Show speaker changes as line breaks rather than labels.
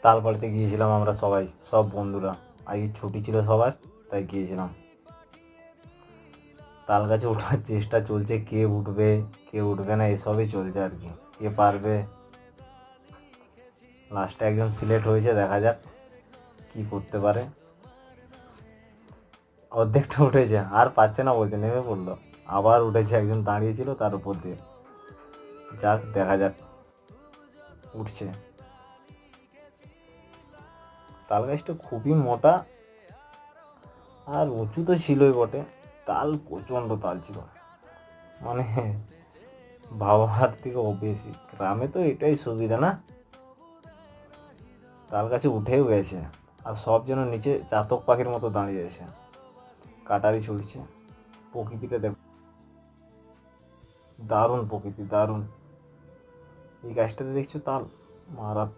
তালপাড়িতে গিয়েছিলাম আমরা সবাই, সব বন্ধুরা। আজকে ছুটি ছিল সবার, তাই গিয়েছিলাম। তাল গাছে ওঠার চেষ্টা চলছে, কে উঠবে কে উঠবে না এসবই চলছে আর কি, কে পারবে। লাস্টে একজন সিলেক্ট হয়েছে, দেখা যাক কি করতে পারে। অর্ধেকটা উঠেছে, আর পাচ্ছে না বলছে, নেমে পড়লো। আবার উঠেছে, একজন দাঁড়িয়েছিল তার উপর দিয়ে। যাক, দেখা যাক। উঠছে। তাল গাছটা খুবই মোটা আর উঁচু তো ছিলই বটে। তাল প্রচণ্ড তাল ছিল, মানে ভাবার থেকেও বেশি। গ্রামে তো এটাই সুবিধা না, তাল গাছে উঠেও গেছে। আর সব যেন নিচে চাতক পাখির মতো দাঁড়িয়ে আছে, কাটারি ছুটছে। প্রকৃতিটা দেখো, দারুণ প্রকৃতি, দারুণ। এই গাছটাতে দেখছো তাল, মারাত্মক।